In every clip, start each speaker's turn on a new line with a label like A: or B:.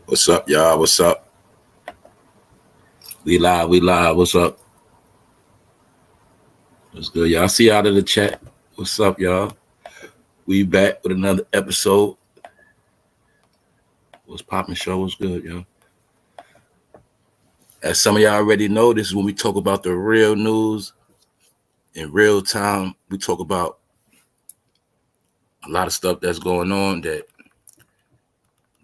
A: What's up, y'all? What's up? We live, we live. What's up? What's good, y'all? See y'all in the chat. What's up, y'all? We back with another episode. What's poppin' show? What's good, y'all? As some of y'all already know, this is when we talk about the real news in real time. We talk about a lot of stuff that's going on that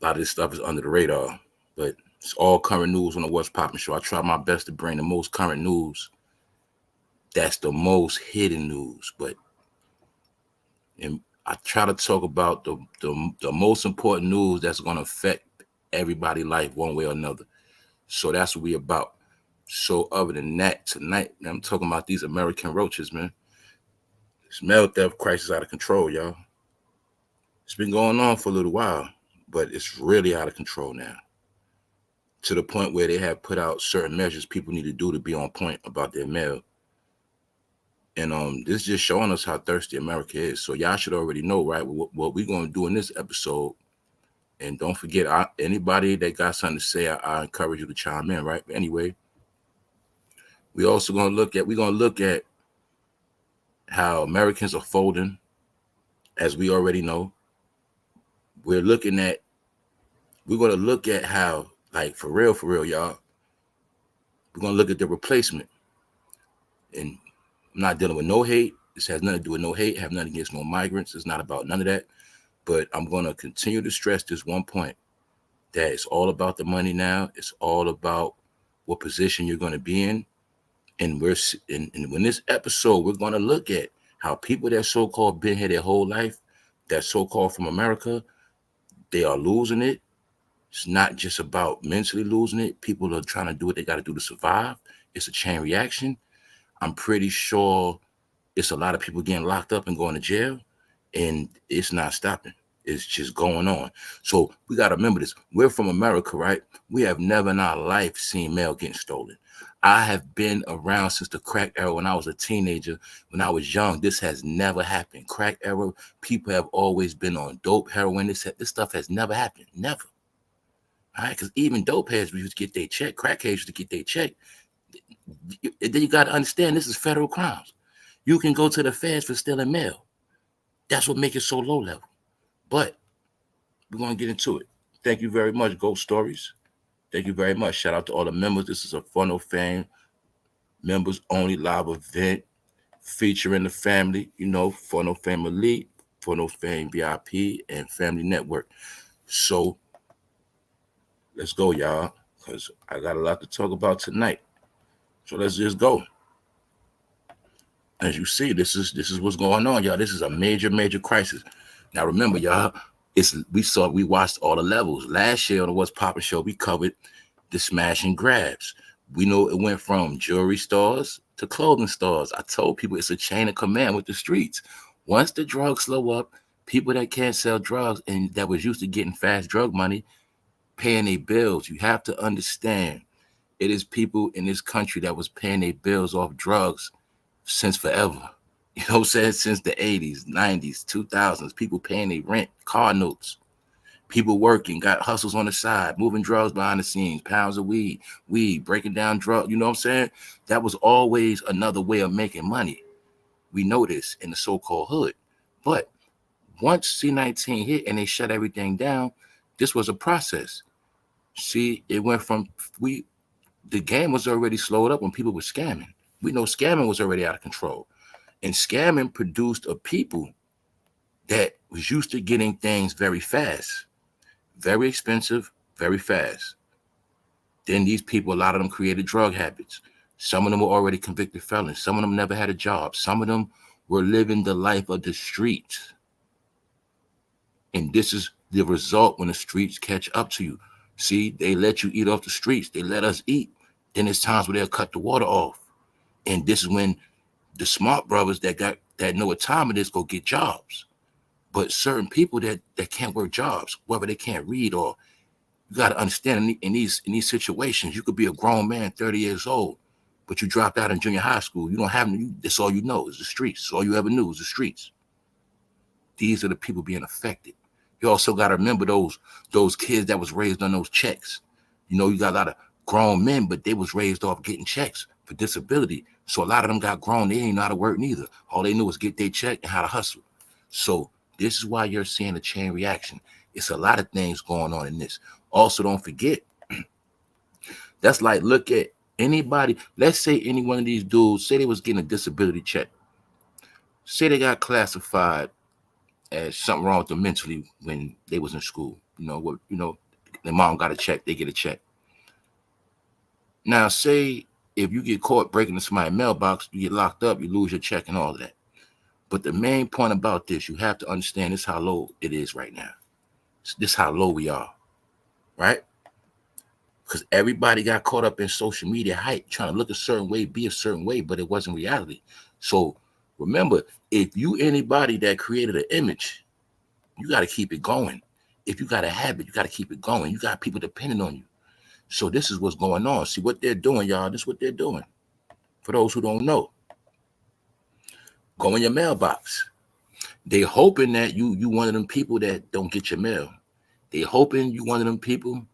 A: a lot of this stuff is under the radar. But it's all current news on the What's Poppin' show. I try my best to bring the most current news. That's the most hidden news. And I try to talk about the most important news that's going to affect everybody's life one way or another. So that's what we about. So other than that, tonight I'm talking about these American roaches, man. This male theft crisis out of control, y'all. It's been going on for a little while, but it's really out of control now. To the point where they have put out certain measures people need to do to be on point about their mail. And this is just showing us how thirsty America is. So y'all should already know, right? What we're going to do in this episode. And don't forget, anybody that got something to say, I encourage you to chime in, right? But anyway, we're going to look at how Americans are folding, as we already know. We're going to look at how, like, for real, y'all, we're going to look at the replacement. And I'm not dealing with no hate. This has nothing to do with no hate, have nothing against no migrants. It's not about none of that. But I'm going to continue to stress this one point, that it's all about the money now. It's all about what position you're going to be in. And when this episode, we're going to look at how people that so-called been here their whole life, that so-called from America, they are losing it. It's not just about mentally losing it. People are trying to do what they got to do to survive. It's a chain reaction. I'm pretty sure it's a lot of people getting locked up and going to jail, and it's not stopping. It's just going on. So we got to remember this. We're from America, right? We have never in our life seen mail getting stolen. I have been around since the crack era when I was a teenager, when I was young. This has never happened. Crack era, people have always been on dope, heroin. This stuff has never happened. Never. All right? Because even dope heads used to get their check. Crackheads used to get their check. Then you got to understand this is federal crimes. You can go to the feds for stealing mail. That's what makes it so low level. But we're going to get into it. Thank you very much, Ghost Stories. Thank you very much. Shout out to all the members. This is a Funnel Fame members only live event featuring the family, Funnel Fame Elite, Funnel Fame VIP, and Family Network. So let's go, y'all, because I got a lot to talk about tonight. So let's just go. As you see, this is what's going on, y'all. This is a major crisis. Now remember, y'all, we watched all the levels. Last year on the What's Poppin' show, we covered the smash and grabs. We know it went from jewelry stores to clothing stores. I told people it's a chain of command with the streets. Once the drugs slow up, people that can't sell drugs and that was used to getting fast drug money, paying their bills. You have to understand, it is people in this country that was paying their bills off drugs since forever. You know what I'm saying? Since the 80s, 90s, 2000s, people paying their rent, car notes, people working, got hustles on the side, moving drugs behind the scenes, pounds of weed, breaking down drugs. You know what I'm saying? That was always another way of making money. We know this in the so-called hood. But once C-19 hit and they shut everything down, this was a process. See, it went from, the game was already slowed up when people were scamming. We know scamming was already out of control. And scamming produced a people that was used to getting things very fast, very expensive, very fast. Then these people, a lot of them created drug habits. Some of them were already convicted felons. Some of them never had a job. Some of them were living the life of the streets. And this is the result when the streets catch up to you. See, they let you eat off the streets. They let us eat. Then there's times where they'll cut the water off. And this is when the smart brothers that know what time it is go get jobs. But certain people that can't work jobs, whether they can't read, or you got to understand in these situations, you could be a grown man, 30 years old, but you dropped out in junior high school. You don't have, that's all you know is the streets. All you ever knew is the streets. These are the people being affected. You also got to remember those kids that was raised on those checks. You know, you got a lot of grown men, but they was raised off getting checks for disability. So a lot of them got grown. They didn't know how to work neither. All they knew was get their check and how to hustle. So this is why you're seeing a chain reaction. It's a lot of things going on in this. Also, don't forget, that's like, look at anybody. Let's say any one of these dudes, say they was getting a disability check. Say they got classified as something wrong with them mentally when they was in school. You know what? You know, their mom got a check, they get a check. Now, say if you get caught breaking into my mailbox, you get locked up, you lose your check and all of that. But the main point about this, you have to understand this how low it is right now. This how low we are, right? Because everybody got caught up in social media hype, trying to look a certain way, be a certain way, but it wasn't reality. So remember, if you anybody that created an image, you got to keep it going. If you got a habit, you got to keep it going. You got people depending on you. So this is what's going on. See what they're doing, y'all. This is what they're doing. For those who don't know, go in your mailbox. They hoping that you one of them people that don't get your mail. They hoping you one of them people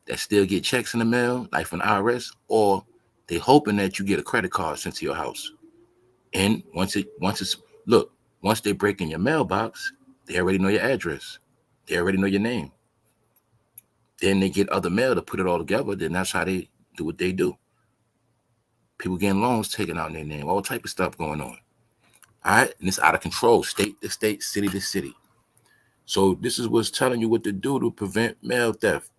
A: that still get checks in the mail, like from the IRS, or they hoping that you get a credit card sent to your house. And once they break in your mailbox, they already know your address. They already know your name. Then they get other mail to put it all together. Then that's how they do what they do. People getting loans taken out in their name, all type of stuff going on. All right, and it's out of control, state to state, city to city. So this is what's telling you what to do to prevent mail theft.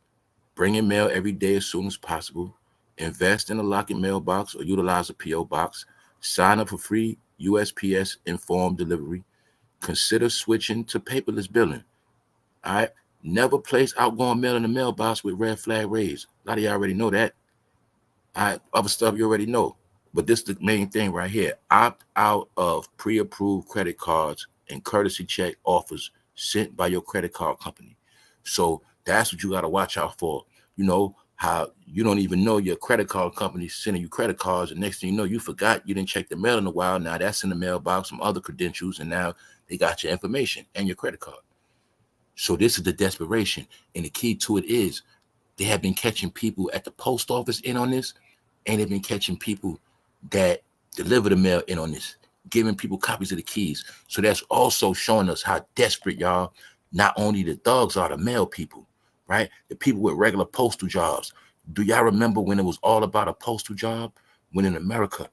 A: Bring in mail every day as soon as possible. Invest in a lock-in mailbox or utilize a P.O. box. Sign up for free USPS informed delivery. Consider switching to paperless billing. All right. Never place outgoing mail in the mailbox with red flag raised. A lot of y'all already know that. All right. Other stuff you already know. But this is the main thing right here. Opt out of pre-approved credit cards and courtesy check offers sent by your credit card company. So that's what you got to watch out for. You know, how you don't even know your credit card company sending you credit cards. And next thing you know, you forgot you didn't check the mail in a while. Now that's in the mailbox, some other credentials. And now they got your information and your credit card. So this is the desperation. And the key to it is they have been catching people at the post office in on this. And they've been catching people that deliver the mail in on this, giving people copies of the keys. So that's also showing us how desperate, y'all, not only the thugs are, the mail people, right? The people with regular postal jobs. Do y'all remember when it was all about a postal job? When in America,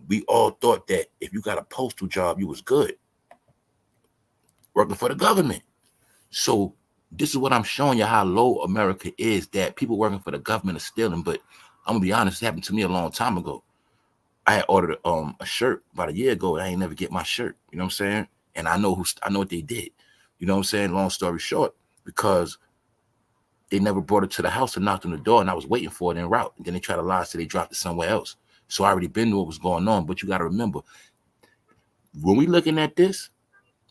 A: we all thought that if you got a postal job, you was good, working for the government. So this is what I'm showing you, how low America is, that people working for the government are stealing. But I'm gonna be honest, it happened to me a long time ago. I had ordered a shirt about a year ago. And I ain't never get my shirt. You know what I'm saying? And I know what they did. You know what I'm saying? Long story short, because they never brought it to the house and knocked on the door, and I was waiting for it en route. And then they tried to lie, so they dropped it somewhere else. So I already been knew what was going on. But you got to remember, when we looking at this,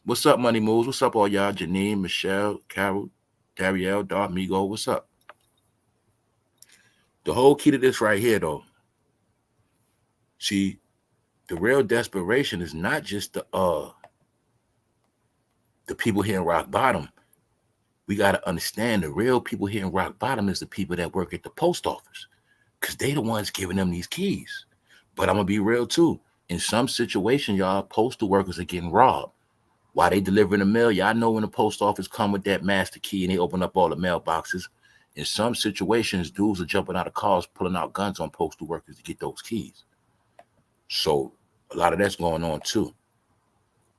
A: what's up, Money Moves? What's up, all y'all? Janine, Michelle, Carol, Darielle, Migo, what's up? The whole key to this right here, though, see, the real desperation is not just the people here in rock bottom. We got to understand the real people here in rock bottom is the people that work at the post office, because they the ones giving them these keys. But I'm going to be real too. In some situations, y'all, postal workers are getting robbed. While they delivering the mail, y'all know when the post office come with that master key and they open up all the mailboxes. In some situations, dudes are jumping out of cars, pulling out guns on postal workers to get those keys. So a lot of that's going on too.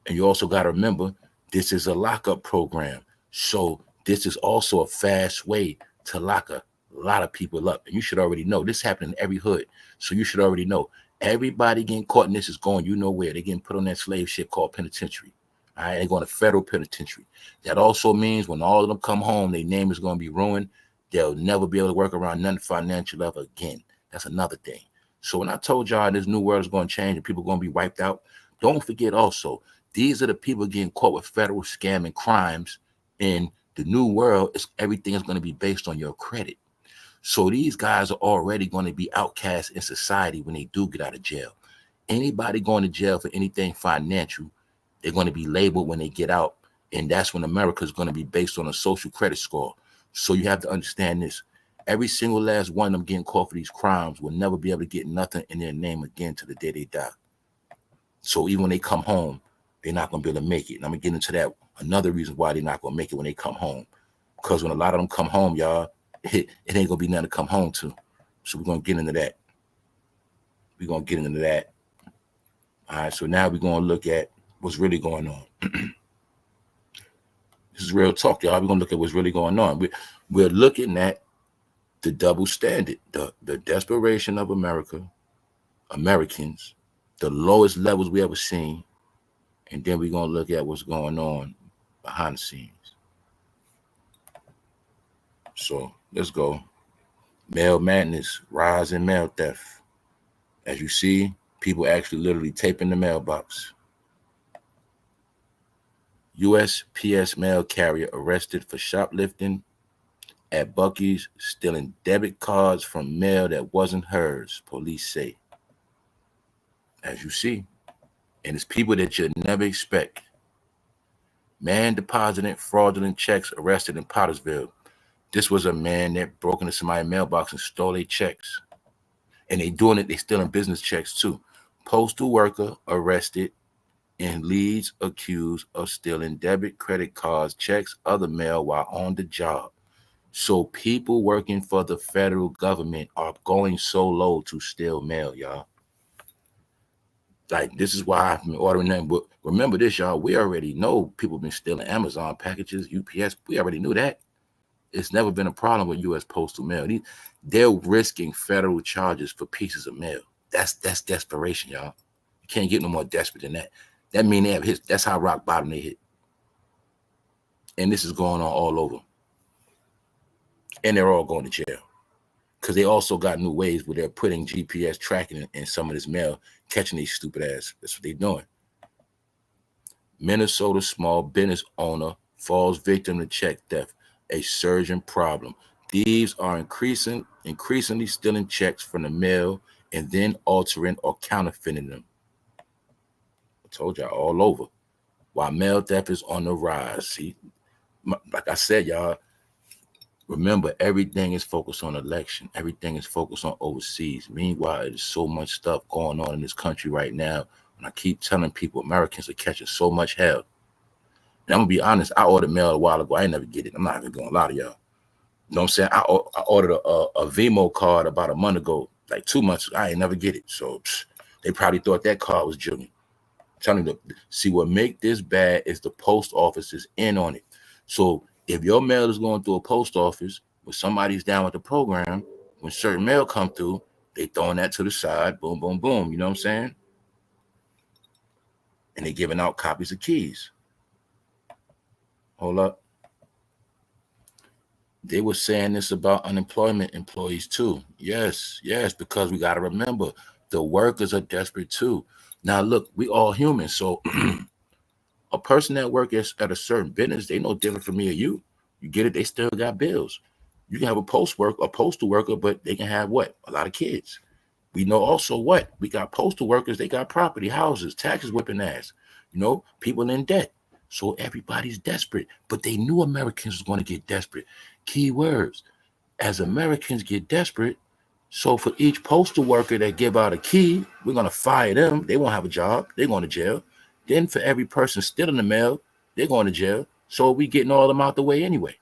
A: And you also got to remember, this is a lockup program. So this is also a fast way to lock a lot of people up. And you should already know this happened in every hood. So you should already know everybody getting caught in this is going, you know where. They're getting put on that slave ship called penitentiary. All right, they're going to federal penitentiary. That also means when all of them come home, their name is going to be ruined. They'll never be able to work around nothing financial ever again. That's another thing. So when I told y'all this new world is going to change and people are going to be wiped out, don't forget also, these are the people getting caught with federal scam and crimes. In the new world, everything is going to be based on your credit. So these guys are already going to be outcast in society when they do get out of jail. Anybody going to jail for anything financial, they're going to be labeled when they get out And that's when America is going to be based on a social credit score. So you have to understand this. Every single last one of them getting caught for these crimes will never be able to get nothing in their name again to the day they die. So even when they come home, they're not going to be able to make it. And I'm going to get into that. Another reason why they're not going to make it when they come home. Because when a lot of them come home, y'all, it ain't going to be nothing to come home to. So we're going to get into that. We're going to get into that. All right, so now we're going to look at what's really going on. This is real talk, y'all. We're going to look at what's really going on. We're looking at the double standard, the desperation of Americans, the lowest levels we ever seen, and then we're going to look at what's going on behind the scenes. So let's go. Mail madness, rise in mail theft. As you see, people actually literally taping the mailbox. USPS mail carrier arrested for shoplifting at Buc-ee's, stealing debit cards from mail that wasn't hers, police say. As you see, and it's people that you'd never expect. Man deposited fraudulent checks arrested in Pottersville. This was a man that broke into somebody's mailbox and stole their checks. And they doing it, they stealing business checks too. Postal worker arrested and Leeds accused of stealing debit, credit cards, checks, other mail while on the job. So people working for the federal government are going so low to steal mail, y'all. Like, this is why I've been ordering them. But remember this, y'all, we already know people been stealing Amazon packages, UPS. We already knew that. It's never been a problem with U.S. Postal Mail. They're risking federal charges for pieces of mail. That's desperation, y'all. You can't get no more desperate than that. That means they have hit. That's how rock bottom they hit. And this is going on all over. And they're all going to jail. Because they also got new ways where they're putting GPS tracking in some of this mail, catching these stupid ass. That's what they're doing. Minnesota small business owner falls victim to check theft, a surging problem. Thieves are increasingly stealing checks from the mail and then altering or counterfeiting them. I told y'all all over. While mail theft is on the rise. See, like I said, y'all, remember, everything is focused on election. Everything is focused on overseas. Meanwhile, there's so much stuff going on in this country right now. And I keep telling people, Americans are catching so much hell. And I'm going to be honest, I ordered mail a while ago. I ain't never get it. I'm not even going to lie to y'all. You know what I'm saying? I ordered a Vimo card about a month ago, like 2 months. I ain't never get it. So they probably thought that card was junior. I'm telling you, see, what make this bad is the post office is in on it. So if your mail is going through a post office, when somebody's down with the program, when certain mail come through, they throwing that to the side, boom, boom, boom. You know what I'm saying? And they giving out copies of keys. Hold up. They were saying this about unemployment employees too. Yes, because we got to remember, the workers are desperate too. Now, look, we all human. So a person that works at a certain business, they no different from me or you. You get it? They still got bills. You can have a postal worker, but they can have what? A lot of kids. We know also what? We got postal workers, they got property, houses, taxes whipping ass. You know, people in debt. So everybody's desperate. But they knew Americans was going to get desperate. Key words. As Americans get desperate, so for each postal worker that give out a key, we're going to fire them. They won't have a job. They're going to jail. Then for every person stealing the mail, they're going to jail. So we getting all of them out the way anyway.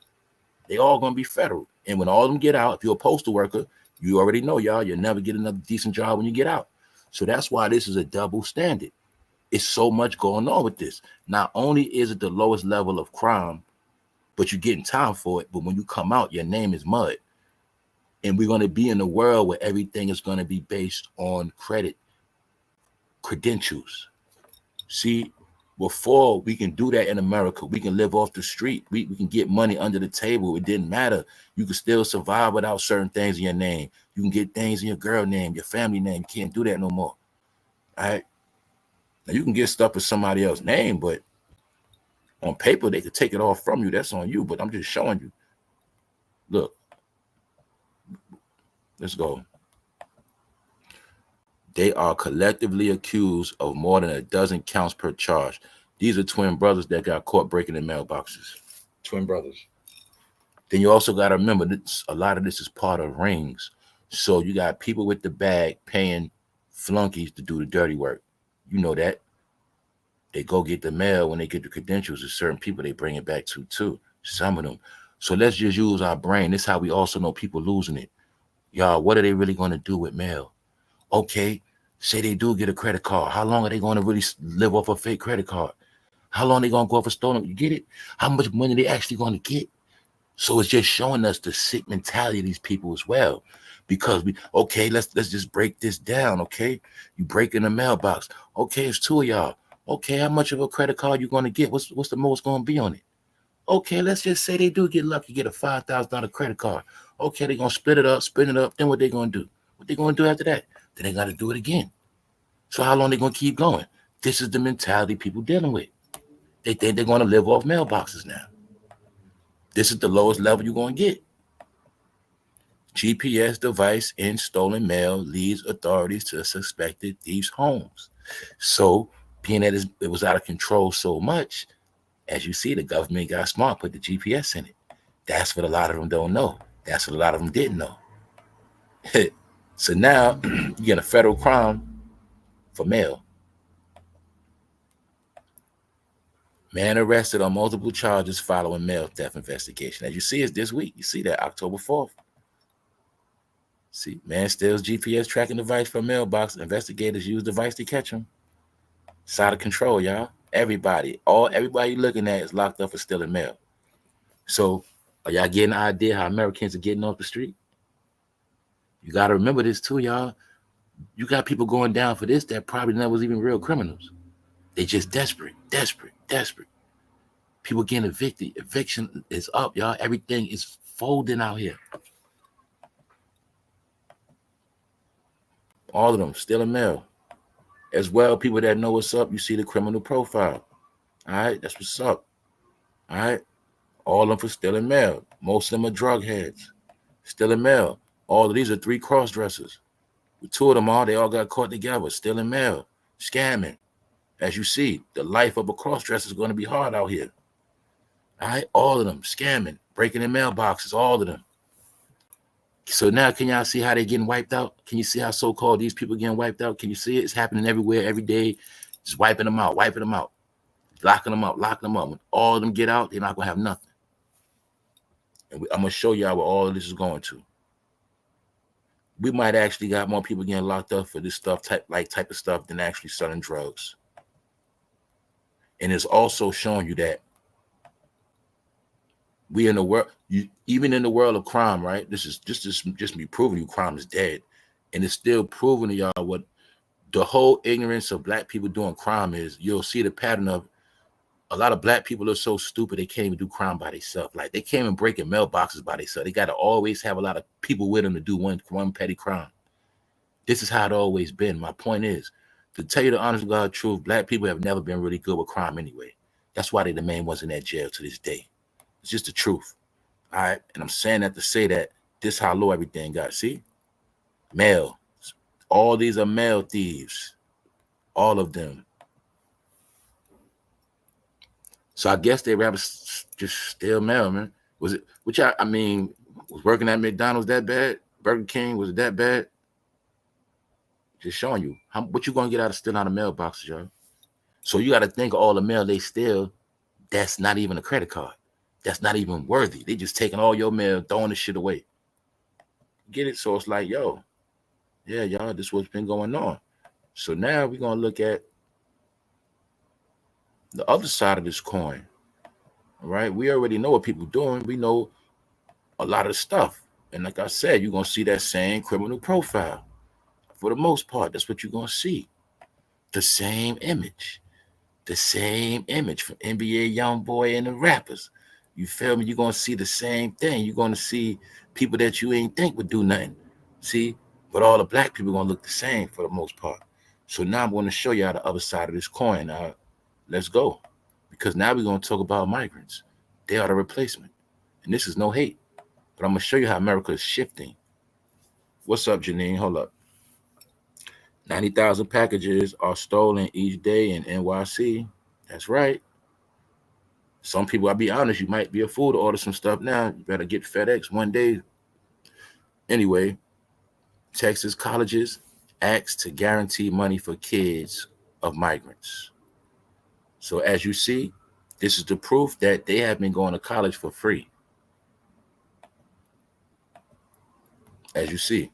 A: They all going to be federal. And when all of them get out, if you're a postal worker, you already know, y'all, you'll never get another decent job when you get out. So that's why this is a double standard. It's so much going on with this. Not only is it the lowest level of crime, but you're getting time for it. But when you come out, your name is mud. And we're going to be in a world where everything is going to be based on credentials. See, before we can do that in America, we can live off the street. We can get money under the table. It didn't matter. You can still survive without certain things in your name. You can get things in your girl name, your family name. You can't do that no more. All right. Now you can get stuff with somebody else's name, but on paper, they could take it off from you. That's on you. But I'm just showing you. Look. Let's go. They are collectively accused of more than a dozen counts per charge. These are twin brothers that got caught breaking in mailboxes. Twin brothers. Then you also got to remember that a lot of this is part of rings. So you got people with the bag paying flunkies to do the dirty work. You know that. They go get the mail when they get the credentials of certain people they bring it back to too. Some of them. So let's just use our brain. This is how we also know people losing it. Y'all, what are they really going to do with mail? Okay, say they do get a credit card. How long are they going to really live off a fake credit card? How long are they going to go off a stolen? You get it? How much money they actually going to get? So it's just showing us the sick mentality of these people as well. Because let's just break this down, okay? You break in the mailbox. Okay, it's two of y'all. Okay, how much of a credit card you gonna get? What's the most gonna be on it? Okay, let's just say they do get lucky, get a $5,000 credit card. Okay, they're gonna split it up, spin it up. Then what they gonna do? What they gonna do after that? Then they gotta do it again. So how long they gonna keep going? This is the mentality people dealing with. They think they're gonna live off mailboxes now. This is the lowest level you're gonna get. GPS device in stolen mail leads authorities to suspected thieves' homes. So, being that it was out of control so much, as you see, the government got smart, put the GPS in it. That's what a lot of them don't know. That's what a lot of them didn't know. So now you get a federal crime for mail. Man arrested on multiple charges following mail theft investigation. As you see, it's this week. You see that October 4th. See, man steals GPS tracking device from mailbox. Investigators use device to catch him. It's out of control, y'all. Everybody you're looking at is locked up for stealing mail. So, are y'all getting an idea how Americans are getting off the street? You got to remember this too, y'all. You got people going down for this that probably never was even real criminals. They just desperate. People getting evicted. Eviction is up, y'all. Everything is folding out here. All of them stealing mail. As well, people that know what's up, you see the criminal profile. All right, that's what's up. All right, all of them for stealing mail. Most of them are drug heads. Stealing mail. All of these are 3 cross-dressers. With 2 of them they all got caught together, stealing mail, scamming. As you see, the life of a cross-dresser is going to be hard out here. All right, all of them scamming, breaking in mailboxes, all of them. So now can y'all see how they're getting wiped out? Can you see how so-called these people getting wiped out? Can you see it? It's happening everywhere, every day. Just wiping them out, locking them up. When all of them get out, they're not going to have nothing. And I'm going to show y'all where all of this is going to. We might actually got more people getting locked up for this stuff, type of stuff, than actually selling drugs. And it's also showing you that we in the world, even in the world of crime, right? This is just me proving you crime is dead. And it's still proving to y'all what the whole ignorance of black people doing crime is. You'll see the pattern of a lot of black people are so stupid they can't even do crime by themselves. Like they can't even break in mailboxes by themselves. They got to always have a lot of people with them to do one petty crime. This is how it always been. My point is, to tell you the honest to God truth, black people have never been really good with crime anyway. That's why they the main ones in that jail to this day. It's just the truth. All right. And I'm saying that to say that this how low everything got. See? Mail. All these are mail thieves. All of them. So I guess they rather just steal mail, man. Was it, which I mean, was working at McDonald's that bad? Burger King, was it that bad? Just showing you what you gonna get out of stealing out of mailboxes, y'all. So you got to think of all the mail they steal. That's not even a credit card. That's not even worthy. They just taking all your mail, throwing the shit away. Get it? So it's like, yo, yeah, y'all, this is what's been going on. So now we're gonna look at the other side of this coin. All right, we already know what people doing. We know a lot of stuff, and like I said, you're gonna see that same criminal profile. For the most part, that's what you're gonna see. The same image from NBA YoungBoy and the rappers. You feel me? You're going to see the same thing. You're going to see people that you ain't think would do nothing. See? But all the black people are going to look the same for the most part. So now I'm going to show y'all the other side of this coin. Let's go. Because now we're going to talk about migrants. They are the replacement. And this is no hate. But I'm going to show you how America is shifting. What's up, Janine? Hold up. 90,000 packages are stolen each day in NYC. That's right. Some people, I'll be honest, you might be a fool to order some stuff now. You better get FedEx one day. Anyway, Texas colleges ask to guarantee money for kids of migrants. So as you see, this is the proof that they have been going to college for free. As you see,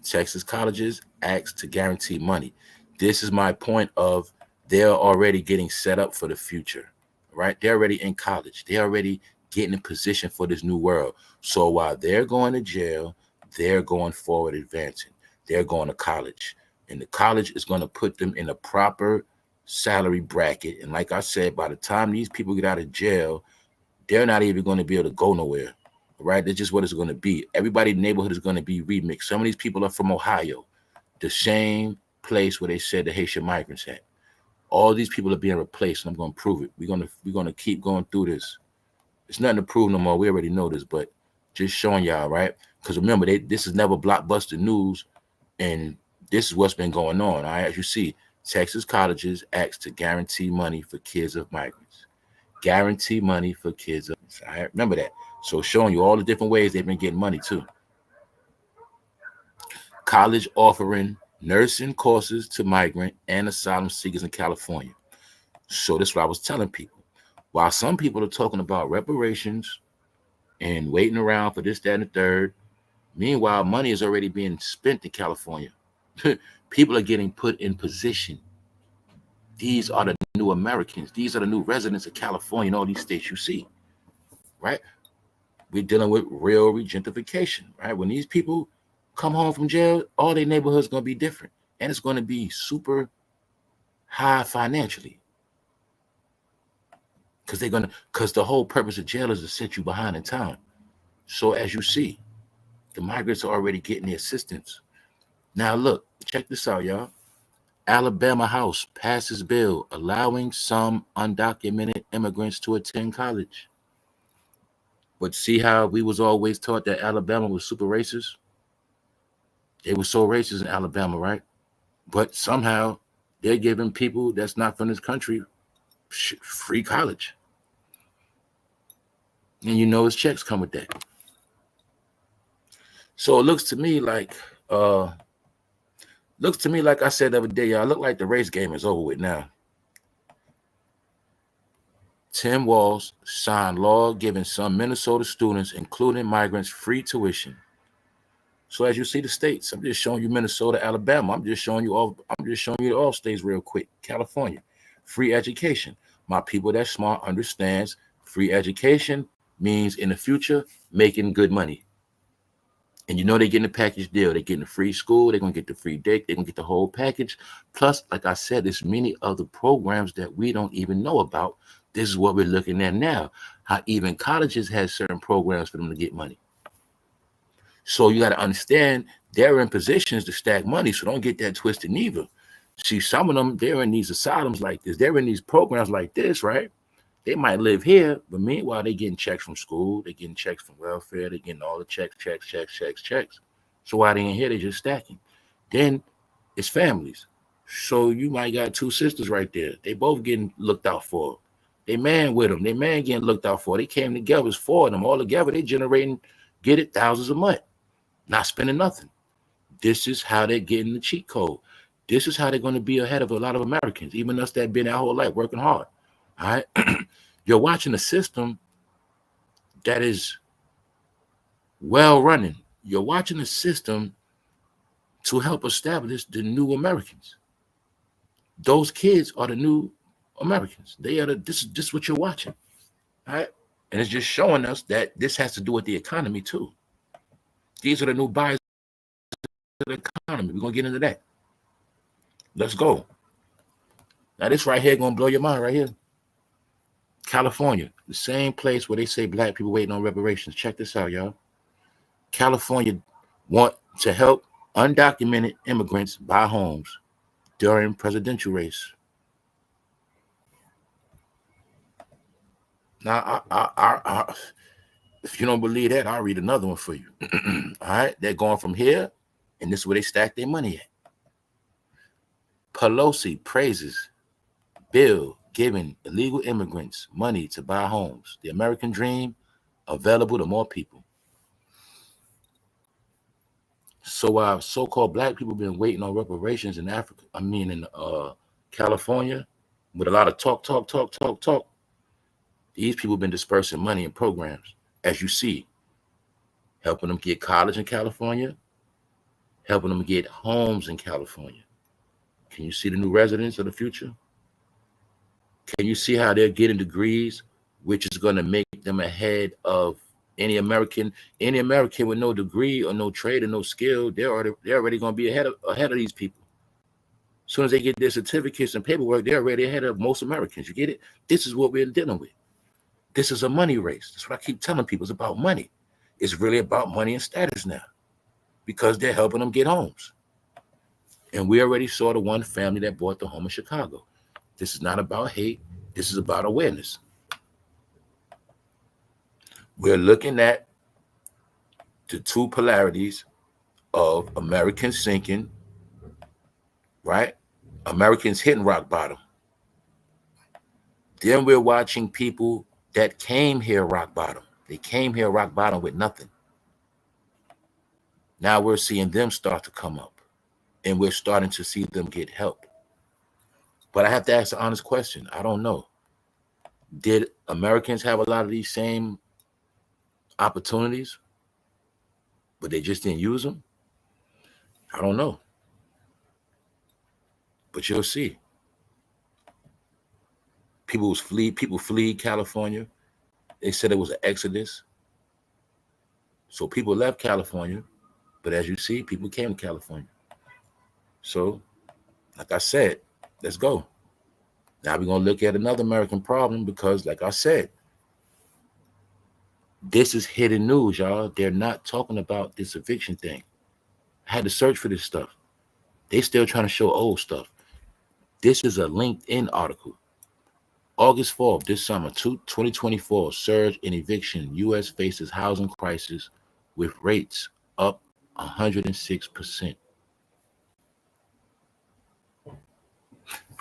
A: Texas colleges ask to guarantee money. This is my point of they're already getting set up for the future, right? They're already in college. They're already getting in position for this new world. So while they're going to jail, they're going forward advancing. They're going to college. And the college is going to put them in a proper salary bracket. And like I said, by the time these people get out of jail, they're not even going to be able to go nowhere, right? That's just what it's going to be. Everybody's neighborhood is going to be remixed. Some of these people are from Ohio, the same place where they said the Haitian migrants had. All these people are being replaced, and I'm going to prove it. We're gonna keep going through this. It's nothing to prove no more. We already know this, but just showing y'all, right? Because remember, this is never blockbuster news, and this is what's been going on. All right, as you see, Texas colleges ask to guarantee money for kids of migrants. Guarantee money for kids of migrants. All right, remember that. So showing you all the different ways they've been getting money too. College offering nursing courses to migrant and asylum seekers in California. So this is what I was telling people. While some people are talking about reparations and waiting around for this, that, and the third, meanwhile, money is already being spent in California. People are getting put in position. These are the new Americans. These are the new residents of California and all these states you see, right? We're dealing with real regentrification, right? When these people come home from jail, all their neighborhoods going to be different. And it's going to be super high financially. Because the whole purpose of jail is to set you behind in time. So as you see, the migrants are already getting the assistance. Now look, check this out, y'all. Alabama House passes bill allowing some undocumented immigrants to attend college. But see how we was always taught that Alabama was super racist? They were so racist in Alabama, right? But somehow they're giving people that's not from this country free college. And you know his checks come with that. So it looks to me like I said the other day, y'all, look like the race game is over with now. Tim Walz signed law giving some Minnesota students, including migrants, free tuition. So as you see the states, I'm just showing you Minnesota, Alabama. I'm just showing you all states real quick. California, free education. My people that's smart understands free education means in the future making good money. And you know they're getting a package deal. They're getting a free school. They're going to get the free day. They're going to get the whole package. Plus, like I said, there's many other programs that we don't even know about. This is what we're looking at now. How even colleges have certain programs for them to get money. So you got to understand they're in positions to stack money. So don't get that twisted neither. See, some of them, they're in these asylums like this. They're in these programs like this, right? They might live here, but meanwhile, they're getting checks from school. They're getting checks from welfare. They're getting all the checks. So while they're in here, they're just stacking. Then it's families. So you might got two sisters right there. They both getting looked out for. They man with them. They man getting looked out for. They came together. It's four of them. All together, they generating, get it, thousands a month. Not spending nothing. This is how they're getting the cheat code. This is how they're going to be ahead of a lot of Americans, even us that been our whole life working hard. All right. You're watching a system that is well running. You're watching a system to help establish the new Americans. Those kids are the new Americans. They are this is what you're watching. All right. And it's just showing us that this has to do with the economy too. These are the new buyers of the economy. We're gonna get into that. Let's go. Now this right here gonna blow your mind right here. California, the same place where they say black people waiting on reparations. Check this out, y'all. California want to help undocumented immigrants buy homes during presidential race. Now, if you don't believe that, I'll read another one for you. All right, they're going from here, and this is where they stack their money at. Pelosi praises bill giving illegal immigrants money to buy homes. The American dream available to more people. So our so-called black people been waiting on reparations in Africa. I mean, in California, with a lot of talk. These people have been dispersing money in programs, as you see, helping them get college in California, helping them get homes in California. Can you see the new residents of the future? Can you see how they're getting degrees, which is going to make them ahead of any American with no degree or no trade or no skill? They're already going to be ahead of these people. As soon as they get their certificates and paperwork, they're already ahead of most Americans. You get it? This is what we're dealing with. This is a money race. That's what I keep telling people. It's about money. It's really about money and status now, because they're helping them get homes. And we already saw the one family that bought the home in Chicago. This is not about hate. This is about awareness. We're looking at the two polarities of Americans sinking, right? Americans hitting rock bottom. Then we're watching people that came here rock bottom. They came here rock bottom with nothing. Now we're seeing them start to come up, and we're starting to see them get help. But I have to ask the honest question. I don't know. Did Americans have a lot of these same opportunities, but they just didn't use them? I don't know. But you'll see. People flee California. They said it was an exodus. So people left California, but as you see, people came to California. So, like I said, let's go. Now we're going to look at another American problem, because like I said, this is hidden news, y'all. They're not talking about this eviction thing. I had to search for this stuff. They still trying to show old stuff. This is a LinkedIn article. August 4th, this summer, 2024, surge in eviction. U.S. faces housing crisis with rates up 106%.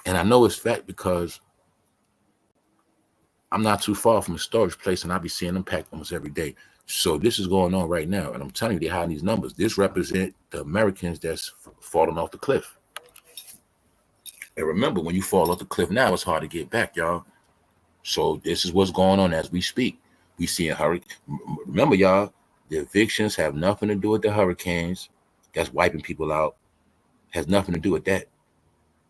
A: And I know it's fact because I'm not too far from a storage place, and I be seeing them packed almost every day. So this is going on right now, and I'm telling you, they're hiding these numbers. This represents the Americans that's falling off the cliff. And remember, when you fall off the cliff now, it's hard to get back, y'all. So this is what's going on as we speak. We see a hurricane. Remember, y'all, the evictions have nothing to do with the hurricanes. That's wiping people out. Has nothing to do with that.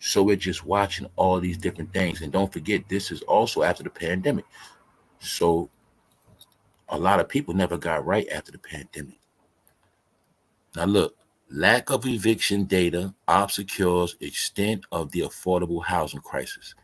A: So we're just watching all these different things. And don't forget, this is also after the pandemic. So a lot of people never got right after the pandemic. Now look, lack of eviction data obscures extent of the affordable housing crisis.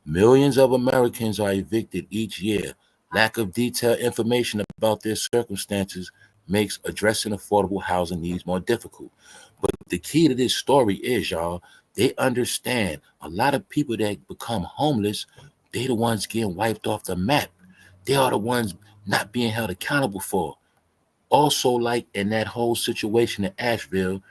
A: Millions of Americans are evicted each year. Lack of detailed information about their circumstances makes addressing affordable housing needs more difficult. But the key to this story is, y'all, they understand a lot of people that become homeless, they the ones getting wiped off the map. They are the ones not being held accountable for. Also, like in that whole situation in Asheville,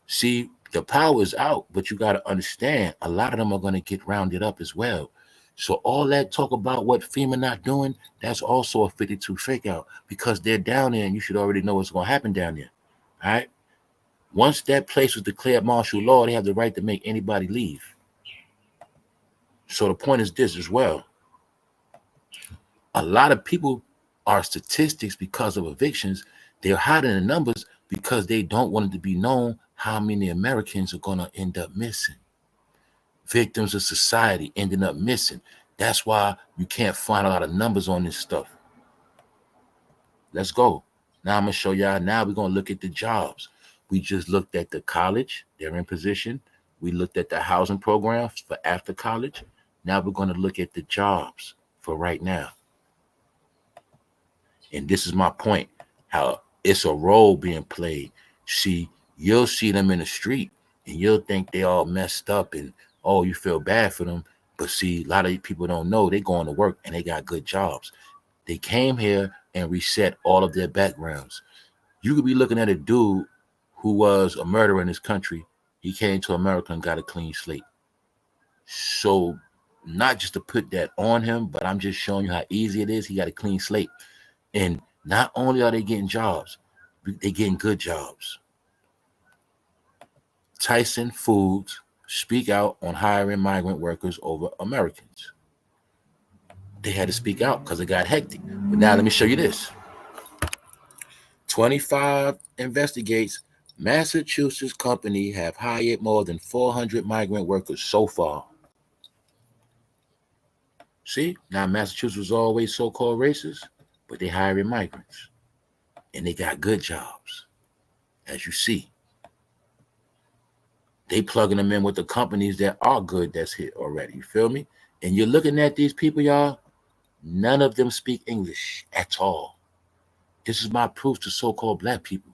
A: see, the power is out, but you got to understand, a lot of them are going to get rounded up as well. So all that talk about what FEMA not doing, that's also a 52 fake out, because they're down there and you should already know what's going to happen down there. All right. Once that place was declared martial law, they have the right to make anybody leave. So the point is this as well. A lot of people are statistics because of evictions. They're hiding the numbers because they don't want it to be known how many Americans are going to end up missing. Victims of society ending up missing. That's why you can't find a lot of numbers on this stuff. Let's go. Now I'm going to show y'all. Now we're going to look at the jobs. We just looked at the college. They're in position. We looked at the housing programs for after college. Now we're going to look at the jobs for right now. And this is my point, how it's a role being played. See, you'll see them in the street and you'll think they all messed up and, oh, you feel bad for them. But see, a lot of people don't know they going to work and they got good jobs. They came here and reset all of their backgrounds. You could be looking at a dude who was a murderer in this country. He came to America and got a clean slate. So not just to put that on him, but I'm just showing you how easy it is. He got a clean slate. And not only are they getting jobs, they're getting good jobs. Tyson Foods speak out on hiring migrant workers over Americans. They had to speak out because it got hectic. But now let me show you this. 25 investigates Massachusetts company have hired more than 400 migrant workers so far. See, now Massachusetts was always so-called racist, but they hiring migrants. And they got good jobs, as you see. They plugging them in with the companies that are good that's here already. You feel me? And you're looking at these people, y'all, none of them speak English at all. This is my proof to so-called black people.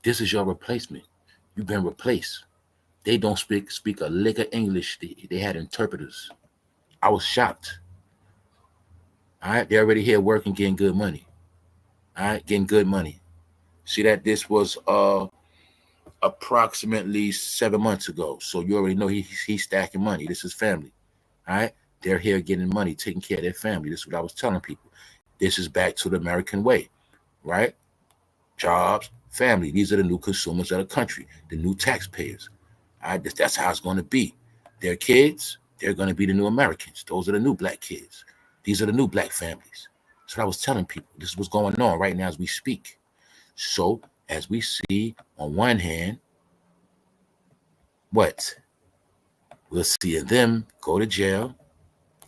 A: This is your replacement. You've been replaced. They don't speak a lick of English. They had interpreters. I was shocked. All right, they're already here working, getting good money. All right, getting good money. See that this was approximately 7 months ago. So you already know he's stacking money. This is family. All right, they're here getting money, taking care of their family. This is what I was telling people. This is back to the American way, right? Jobs, family. These are the new consumers of the country, the new taxpayers. All right, that's how it's going to be. Their kids, they're going to be the new Americans. Those are the new black kids. These are the new black families. That's what I was telling people. This is what's going on right now as we speak. So, as we see, on one hand, what? We'll see them go to jail.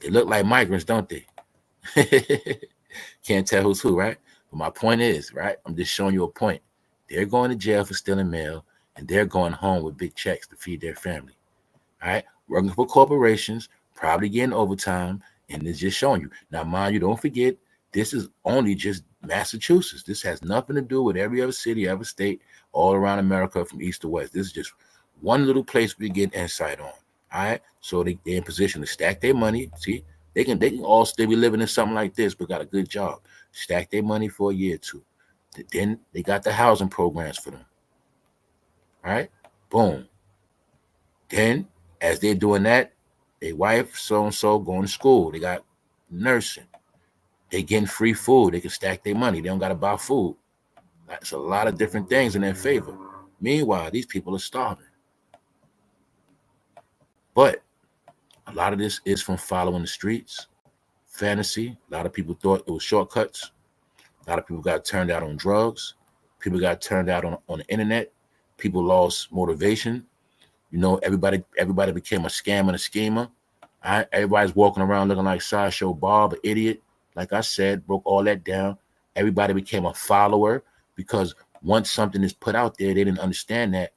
A: They look like migrants, don't they? Can't tell who's who, right? But my point is, right? I'm just showing you a point. They're going to jail for stealing mail, and they're going home with big checks to feed their family. All right? Working for corporations, probably getting overtime, and it's just showing you. Now, mind you, don't forget, this is only just Massachusetts. This has nothing to do with every other city, every state, all around America from east to west. This is just one little place we get insight on. All right? So they're in position to stack their money. See, they can all still be living in something like this, but got a good job. Stack their money for a year or two. Then they got the housing programs for them. All right? Boom. Then, as they're doing that, their wife, so-and-so, going to school. They got nursing. They getting free food. They can stack their money. They don't got to buy food. That's a lot of different things in their favor. Meanwhile, these people are starving. But a lot of this is from following the streets, fantasy. A lot of people thought it was shortcuts. A lot of people got turned out on drugs. People got turned out on the internet. People lost motivation. You know, everybody became a scam and a schemer. Everybody's walking around looking like Sideshow Bob, an idiot. Like I said, broke all that down. Everybody became a follower because once something is put out there, they didn't understand that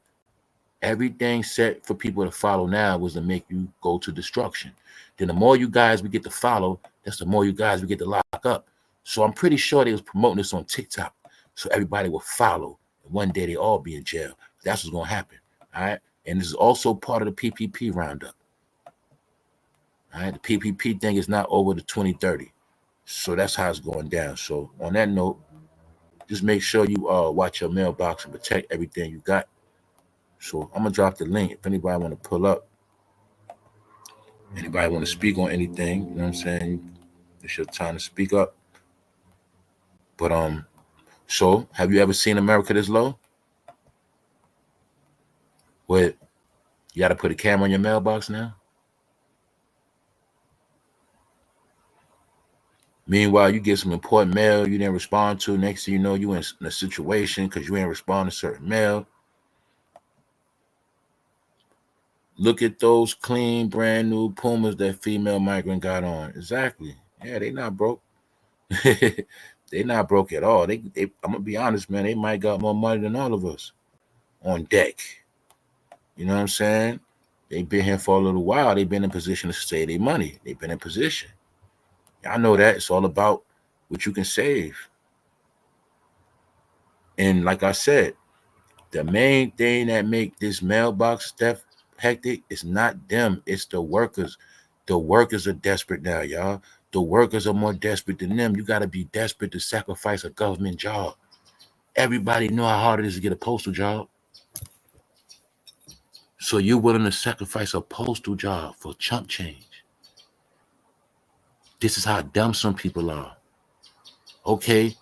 A: everything set for people to follow now was to make you go to destruction. Then the more you guys we get to follow, that's the more you guys we get to lock up. So I'm pretty sure they was promoting this on TikTok so everybody will follow. And one day they all be in jail. That's what's going to happen. All right. And this is also part of the PPP roundup. All right. The PPP thing is not over to 2030. So that's how it's going down. So on that note, just make sure you watch your mailbox and protect everything you got. So I'm gonna drop the link if anybody want to pull up. Anybody want to speak on anything? You know what I'm saying? It's your time to speak up. But so have you ever seen America this low? Where you got to put a camera in your mailbox now? Meanwhile, you get some important mail you didn't respond to. Next thing you know, you in a situation because you ain't respond to certain mail. Look at those clean, brand new Pumas that female migrant got on. Exactly. Yeah, they not broke. They not broke at all. They I'm gonna be honest, man. They might got more money than all of us on deck. You know what I'm saying? They've been here for a little while. They've been in position to save their money. They've been in position. I know that it's all about what you can save. And like I said, the main thing that make this mailbox stuff hectic is not them, it's the workers. The workers are desperate now, y'all. The workers are more desperate than them. You got to be desperate to sacrifice a government job. Everybody know how hard it is to get a postal job. So you're willing to sacrifice a postal job for chump change. This is how dumb some people are. Okay,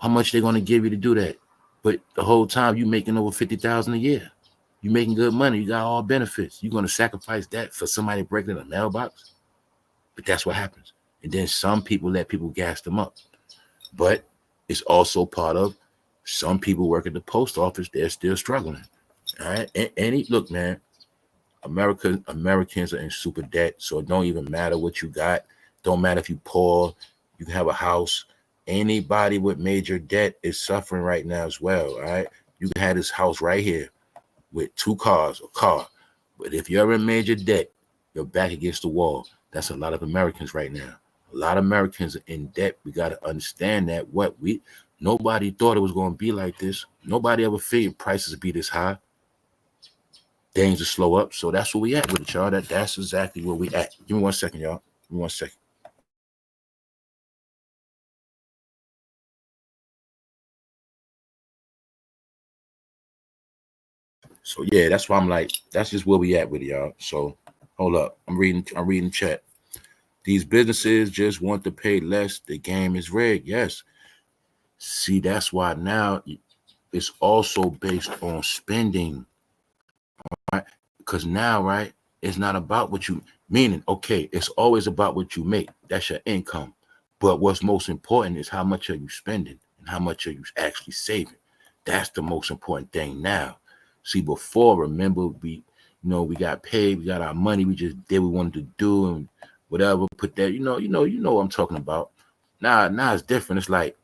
A: how much they're gonna give you to do that? But the whole time you making over 50,000 a year. You making good money. You got all benefits. You're gonna sacrifice that for somebody breaking in a mailbox? But that's what happens. And then some people let people gas them up. But it's also part of some people work at the post office. They're still struggling. All right. And look, man, Americans are in super debt. So it don't even matter what you got. Don't matter if you poor, you can have a house. Anybody with major debt is suffering right now as well. All right. You can have this house right here with 2 cars, a car. But if you're in major debt, you're back against the wall. That's a lot of Americans right now. A lot of Americans are in debt. We got to understand that nobody thought it was going to be like this. Nobody ever figured prices would be this high. Things will slow up. So that's where we at with it, y'all. That's exactly where we at. Give me 1 second, y'all. Give me 1 second. So yeah, that's why I'm like, that's just where we at with it, y'all. So hold up. I'm reading chat. These businesses just want to pay less. The game is rigged. Yes. See, that's why now it's also based on spending, right? Because now, right, it's not about what you meaning. Okay, it's always about what you make. That's your income. But what's most important is how much are you spending and how much are you actually saving. That's the most important thing now. See, before, remember, we got paid, we got our money, we just did what we wanted to do and whatever. Put that, you know what I'm talking about. Now it's different. It's like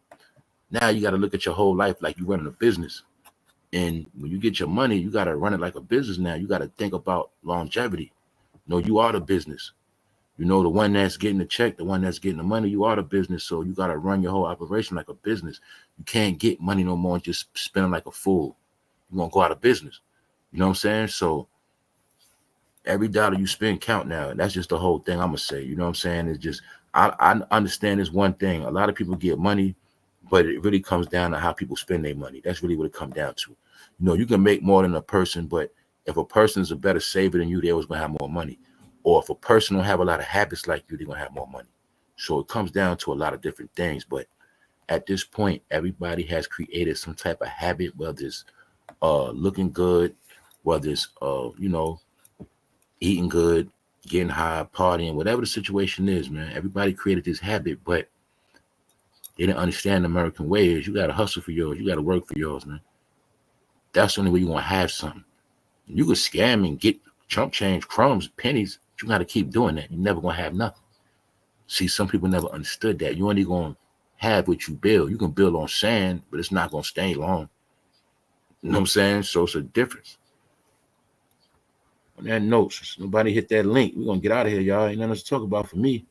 A: now you got to look at your whole life like you're running a business. And when you get your money, you got to run it like a business now. You got to think about longevity. No, you are the business. The one that's getting the check, the one that's getting the money, you are the business. So you got to run your whole operation like a business. You can't get money no more and just spending like a fool. You're going to go out of business. You know what I'm saying? So every dollar you spend count now. And that's just the whole thing I'm going to say. You know what I'm saying? It's just, I understand this one thing. A lot of people get money, but it really comes down to how people spend their money. That's really what it comes down to. You can make more than a person, but if a person is a better saver than you, they're always going to have more money. Or if a person don't have a lot of habits like you, they're going to have more money. So it comes down to a lot of different things. But at this point, everybody has created some type of habit, whether it's looking good, whether it's, eating good, getting high, partying, whatever the situation is, man. Everybody created this habit, but they didn't understand the American way is you got to hustle for yours. You got to work for yours, man. That's the only way you're going to have something. You could scam and get chump change, crumbs, pennies. But you got to keep doing that. You're never going to have nothing. See, some people never understood that. You're only going to have what you build. You can build on sand, but it's not going to stay long. You know what I'm saying? So it's a difference. On that note, since nobody hit that link, we're going to get out of here, y'all. Ain't nothing else to talk about for me.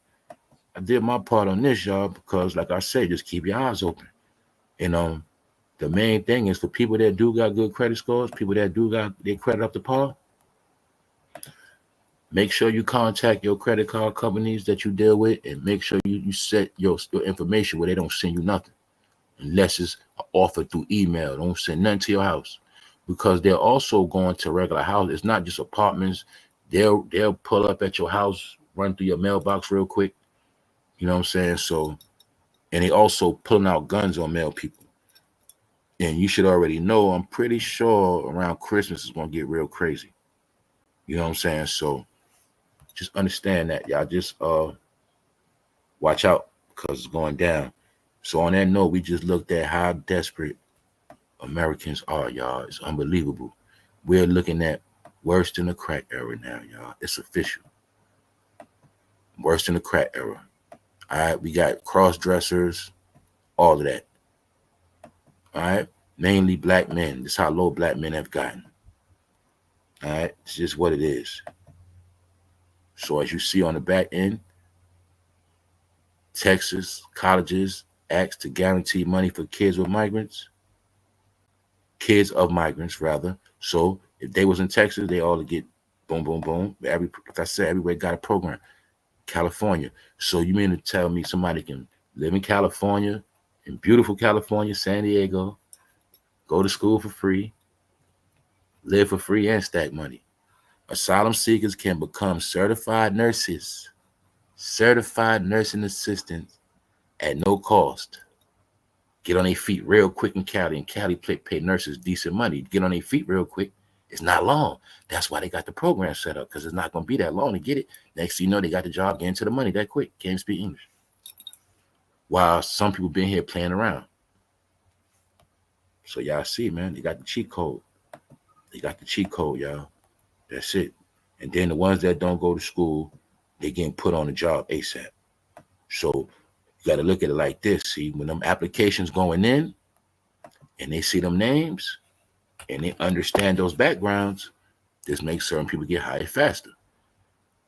A: I did my part on this, y'all, because like I said, just keep your eyes open. And the main thing is for people that do got good credit scores, people that do got their credit up to par, make sure you contact your credit card companies that you deal with and make sure you set your information where they don't send you nothing unless it's offered through email. Don't send nothing to your house because they're also going to regular houses. It's not just apartments. They'll pull up at your house, run through your mailbox real quick. You know what I'm saying? So, and they also pulling out guns on mail people. And you should already know, I'm pretty sure around Christmas is going to get real crazy. You know what I'm saying? So just understand that, y'all. Just watch out because it's going down. So on that note, we just looked at how desperate Americans are, y'all. It's unbelievable. We're looking at worse than the crack era now, y'all. It's official. Worse than the crack era. All right, we got cross-dressers, all of that. All right, mainly black men. This is how low black men have gotten. All right, it's just what it is. So as you see on the back end, Texas colleges acts to guarantee money for kids of migrants rather. So if they was in Texas, they all get boom, boom, boom. Like I said, everywhere got a program. California. So you mean to tell me somebody can live in California, in beautiful California, San Diego, go to school for free, live for free, and stack money? Asylum seekers can become certified nurses. certified nursing assistants at no cost. Get on their feet real quick in Cali, and Cali pay nurses decent money. Get on their feet real quick. It's not long. That's why they got the program set up, because it's not going to be that long to get it. Next thing you know, they got the job, getting to the money that quick. Can't speak English. While some people been here playing around. So y'all see, man, they got the cheat code. They got the cheat code, y'all. That's it. And then the ones that don't go to school, they getting put on the job ASAP. So you got to look at it like this. See, when them applications going in and they see them names and they understand those backgrounds, this makes certain people get hired faster.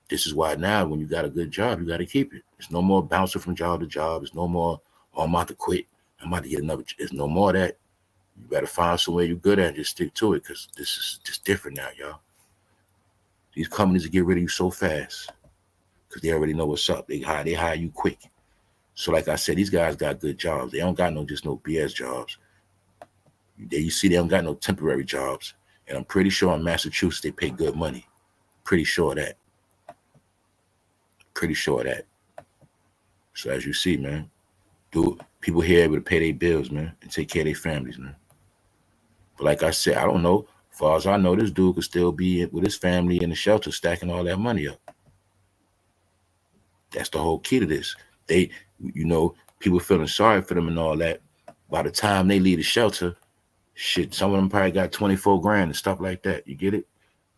A: This is why now when you got a good job, you got to keep it. There's no more bouncing from job to job. There's no more, oh, I'm about to quit. I'm about to get another. There's no more of that. You better find somewhere you're good at and just stick to it, because this is just different now, y'all. These companies will get rid of you so fast because they already know what's up. They hire you quick. So like I said, these guys got good jobs. They don't got no BS jobs. You see, they don't got no temporary jobs. And I'm pretty sure in Massachusetts, they pay good money. Pretty sure of that. Pretty sure of that. So as you see, man, people here able to pay their bills, man, and take care of their families, man. But like I said, I don't know. As far as I know, this dude could still be with his family in the shelter stacking all that money up. That's the whole key to this. They, people feeling sorry for them and all that. By the time they leave the shelter, shit, some of them probably got 24 grand and stuff like that. You get it?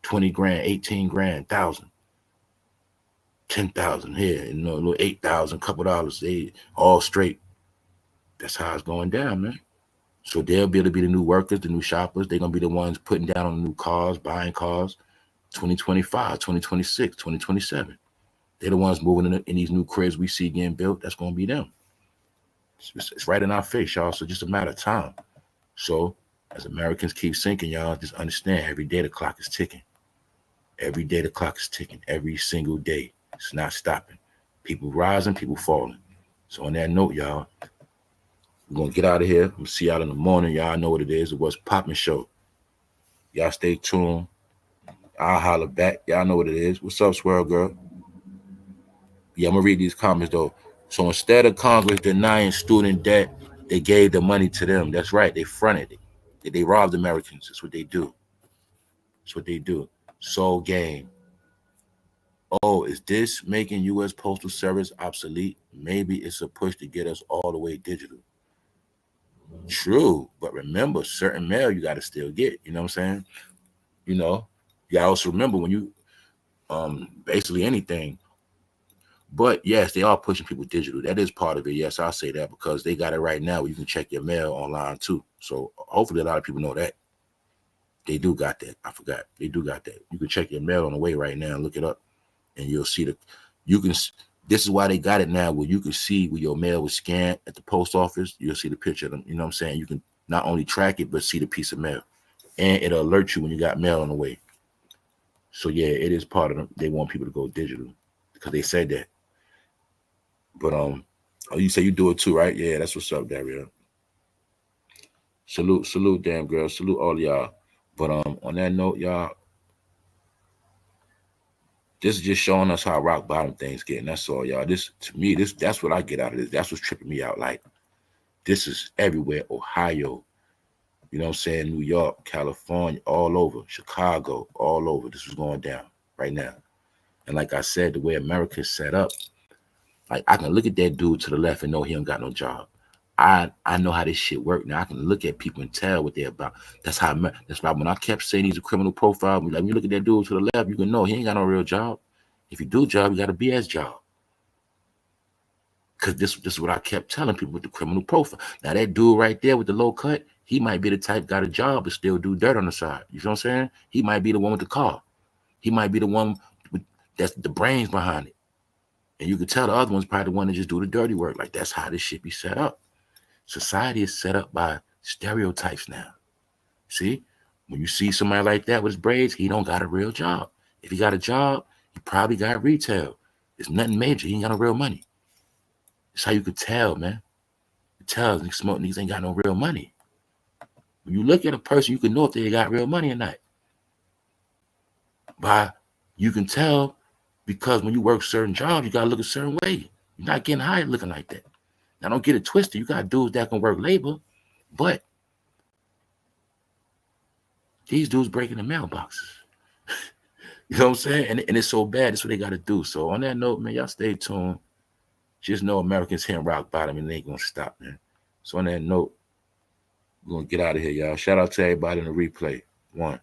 A: 20 grand, 18 grand, 1,000. 10,000 here, a little 8,000, couple dollars. They all straight. That's how it's going down, man. So they'll be able to be the new workers, the new shoppers. They're going to be the ones putting down on the new cars, buying cars, 2025, 2026, 2027. They're the ones moving in these new cribs we see getting built. That's going to be them. It's right in our face, y'all. So just a matter of time. So as Americans keep sinking, y'all, just understand every day the clock is ticking. Every day the clock is ticking. Every single day. It's not stopping. People rising, people falling. So on that note, y'all, we're going to get out of here. We'll see y'all in the morning. Y'all know what it is. It was Poppin' Show. Y'all stay tuned. I'll holler back. Y'all know what it is. What's up, Swirl Girl? Yeah, I'm going to read these comments, though. So instead of Congress denying student debt, they gave the money to them. That's right. They fronted it. They robbed Americans. That's what they do. That's what they do. Soul game. Oh, is this making U.S. Postal Service obsolete? Maybe it's a push to get us all the way digital. True, but remember, certain mail you got to still get. You know what I'm saying? You got to also remember when you, basically anything. But yes, they are pushing people digital. That is part of it. Yes, I'll say that, because they got it right now where you can check your mail online too. So hopefully a lot of people know that. They do got that. I forgot. They do got that. You can check your mail on the way right now and look it up. And you'll see this is why they got it now, where you can see where your mail was scanned at the post office. You'll see the picture of them. You know what I'm saying? You can not only track it, but see the piece of mail. And it'll alert you when you got mail on the way. So yeah, it is part of them. They want people to go digital because they said that. But you say you do it too, right? Yeah, that's what's up, Dario. Salute, damn girl. Salute all of y'all. But on that note, y'all, this is just showing us how rock bottom things get. And that's all, y'all. That's what I get out of this. That's what's tripping me out. Like, this is everywhere. Ohio, you know what I'm saying? New York, California, all over. Chicago, all over. This is going down right now. And like I said, the way America is set up, like, I can look at that dude to the left and know he ain't got no job. I know how this shit work. Now I can look at people and tell what they're about. That's why when I kept saying he's a criminal profile, like, when you look at that dude to the left, you can know he ain't got no real job. If you do a job, you got a BS job. Because this is what I kept telling people with the criminal profile. Now that dude right there with the low cut, he might be the type got a job but still do dirt on the side. You know what I'm saying? He might be the one with the car. He might be the one that's the brains behind it. And you can tell the other one's probably the one that just do the dirty work. Like, that's how this shit be set up. Society is set up by stereotypes now. See? When you see somebody like that with his braids, he don't got a real job. If he got a job, he probably got retail. It's nothing major. He ain't got no real money. That's how you could tell, man. You tell niggas ain't got no real money. When you look at a person, you can know if they got real money or not. You can tell Because when you work certain jobs, you gotta look a certain way. You're not getting hired looking like that. Now don't get it twisted. You got dudes that can work labor, but these dudes breaking the mailboxes. You know what I'm saying? And it's so bad. That's what they got to do. So on that note, man, y'all stay tuned. Just know Americans hitting rock bottom and they ain't gonna stop, man. So on that note, we're gonna get out of here, y'all. Shout out to everybody in the replay. One.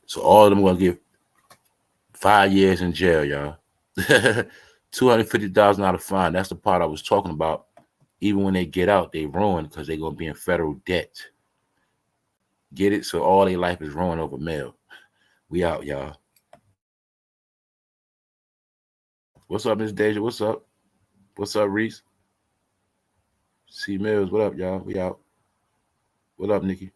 A: So all of them gonna get 5 years in jail, y'all. $250,000 fine. That's the part I was talking about. Even when they get out, they ruined because they're gonna be in federal debt. Get it? So all their life is ruined over mail. We out, y'all. What's up, Miss Deja? What's up? What's up, Reese? C Mills, what up, y'all? We out. What up, Nikki?